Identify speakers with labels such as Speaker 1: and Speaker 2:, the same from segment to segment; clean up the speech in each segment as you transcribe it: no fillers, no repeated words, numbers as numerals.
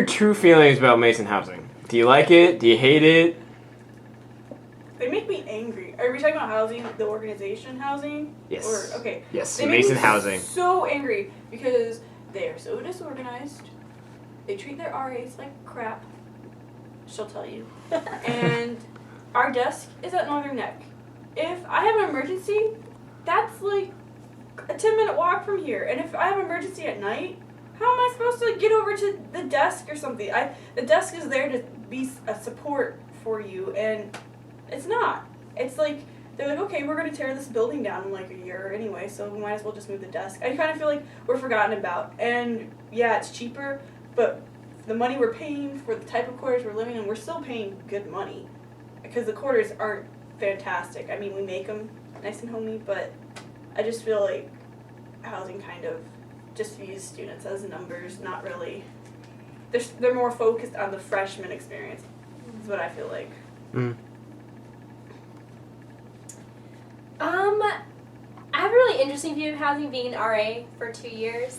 Speaker 1: your true feelings about Mason housing? Do you like it? Do you hate it?
Speaker 2: They make me angry. Are we talking about housing, the organization housing?
Speaker 1: Yes.
Speaker 2: Or, okay.
Speaker 1: Yes,
Speaker 2: They make
Speaker 1: Mason
Speaker 2: me
Speaker 1: housing.
Speaker 2: so angry because they are so disorganized. They treat their RAs like crap. She'll tell you. And our desk is at Northern Neck. If I have an emergency, that's like a 10-minute walk from here. And if I have an emergency at night, how am I supposed to get over to the desk or something? The desk is there to be a support for you, and it's not. It's like, they're like, okay, we're going to tear this building down in like a year anyway, so we might as well just move the desk. I kind of feel like we're forgotten about. And yeah, it's cheaper, but the money we're paying for the type of quarters we're living in, we're still paying good money because the quarters aren't fantastic. I mean, we make them nice and homey, but I just feel like housing kind of just views students as numbers, not really. They're more focused on the freshman experience, is what I feel like.
Speaker 1: Mm.
Speaker 3: I have a really interesting view of housing, being an RA for 2 years.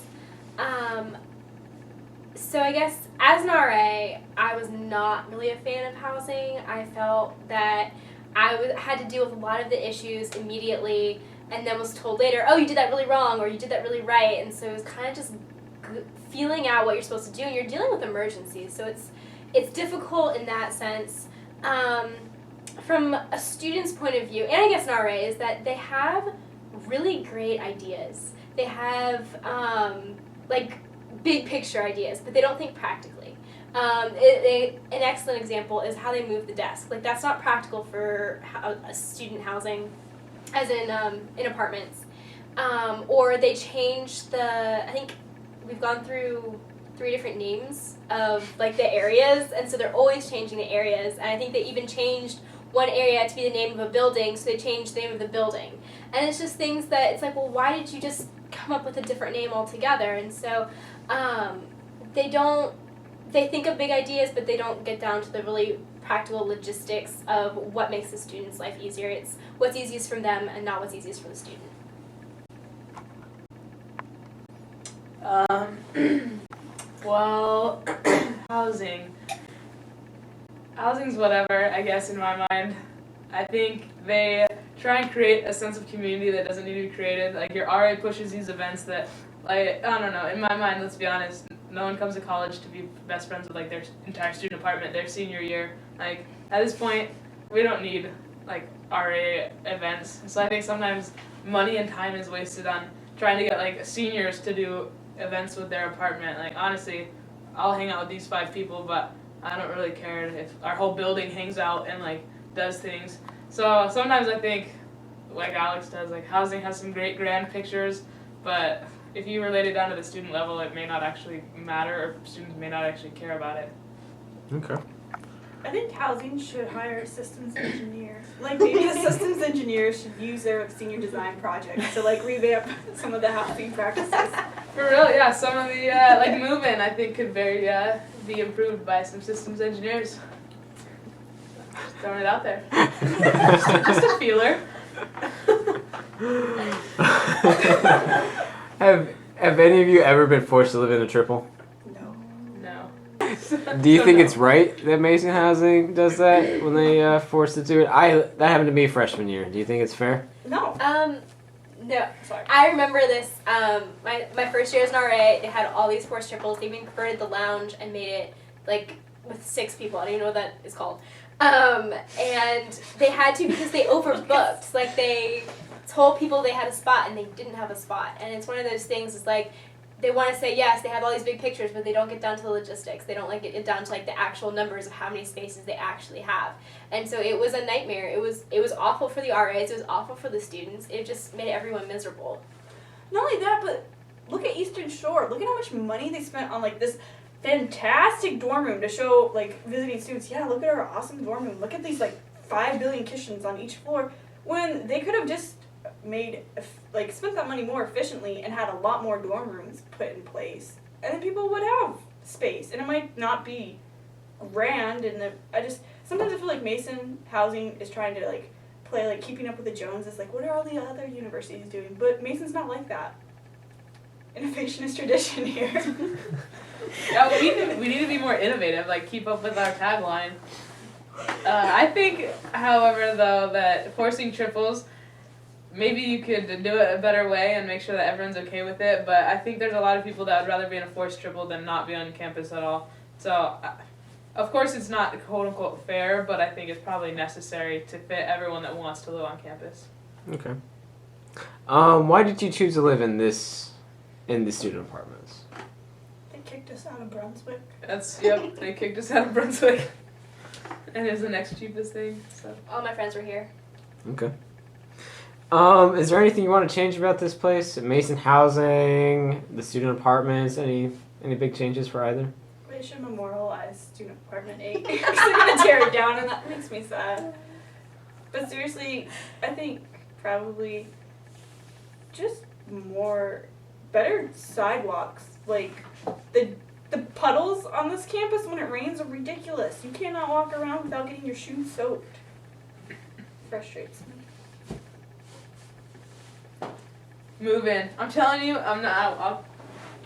Speaker 3: So I guess as an RA, I was not really a fan of housing. I felt that I had to deal with a lot of the issues immediately, and then was told later, oh, you did that really wrong, or you did that really right. And so it was kind of just feeling out what you're supposed to do, and you're dealing with emergencies, so it's difficult in that sense. From a student's point of view, and I guess an RA, is that they have really great ideas. They have like big picture ideas, but they don't think practically. An excellent example is how they move the desk. Like, that's not practical for student housing, as in apartments. Or they changed I think we've gone through 3 different names of like the areas, and so they're always changing the areas. And I think they even changed one area to be the name of a building, so they changed the name of the building. And it's just things that it's like, well, why did you just come up with a different name altogether? And so they think of big ideas, but they don't get down to the really practical logistics of what makes the student's life easier. It's what's easiest for them and not what's easiest for the student.
Speaker 4: Well, housing's whatever, I guess, in my mind. I think they try and create a sense of community that doesn't need to be created. Like, your RA pushes these events that, like, I don't know, in my mind, let's be honest, no one comes to college to be best friends with, like, their entire student department their senior year. Like, at this point, we don't need, like, RA events. So I think sometimes money and time is wasted on trying to get, like, seniors to do events with their apartment. Like, honestly, I'll hang out with these 5 people, but I don't really care if our whole building hangs out and, like, does things. So sometimes I think, like Alex does, like, housing has some great grand pictures, but if you relate it down to the student level, it may not actually matter, or students may not actually care about it.
Speaker 1: Okay.
Speaker 2: I think housing should hire systems engineers. Like, maybe the systems engineers should use their senior design projects to, like, revamp some of the housing practices.
Speaker 4: For real, yeah, some of the, like, move-in, I think, could be improved by some systems engineers. Just throwing it out there. Just a feeler.
Speaker 1: Have any of you ever been forced to live in a triple?
Speaker 4: No.
Speaker 1: Do you think it's right that Mason Housing does that when they force it to it? That happened to me freshman year. Do you think it's fair?
Speaker 2: No.
Speaker 3: No.
Speaker 2: Sorry.
Speaker 3: I remember this, my first year as an RA, they had all these forced triples. They even converted the lounge and made it, like, with 6 people. I don't even know what that is called. And they had to because they overbooked. Like, they told people they had a spot and they didn't have a spot. And it's one of those things, it's like, they want to say, yes, they have all these big pictures, but they don't get down to the logistics. They don't, like, get down to, like, the actual numbers of how many spaces they actually have. And so it was a nightmare. It was awful for the RAs. It was awful for the students. It just made everyone miserable.
Speaker 2: Not only that, but look at Eastern Shore. Look at how much money they spent on, like, this fantastic dorm room to show, like, visiting students, yeah, look at our awesome dorm room. Look at these, like, 5 billion kitchens on each floor, when they could have just spent that money more efficiently and had a lot more dorm rooms put in place, and then people would have space, and it might not be grand. And sometimes I feel like Mason Housing is trying to, like, play, like, keeping up with the Joneses, like, what are all the other universities doing? But Mason's not like that. innovation is tradition here.
Speaker 4: Yeah, we need to be more innovative, like keep up with our tagline. I think, however, though, that forcing triples, maybe you could do it a better way and make sure that everyone's okay with it, but I think there's a lot of people that would rather be in a forced triple than not be on campus at all. So, of course it's not quote-unquote fair, but I think it's probably necessary to fit everyone that wants to live on campus.
Speaker 1: Okay. Why did you choose to live in the student apartments?
Speaker 2: They kicked us out of Brunswick.
Speaker 4: Yep, they kicked us out of Brunswick. And it's the next cheapest thing, so.
Speaker 3: All my friends were here.
Speaker 1: Okay. Is there anything you want to change about this place? Mason housing, the student apartments, any big changes for either?
Speaker 2: They should memorialize Student Apartment 8. They're gonna tear it down, and that makes me sad. But seriously, I think probably just better sidewalks. Like the puddles on this campus when it rains are ridiculous. You cannot walk around without getting your shoes soaked. Frustrates me.
Speaker 4: Move in. I'm telling you, I'll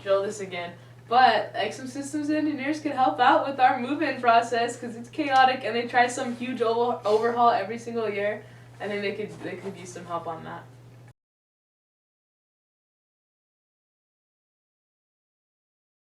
Speaker 4: drill this again. But like some systems engineers could help out with our move-in process because it's chaotic and they try some huge overhaul every single year. I think they could use some help on that.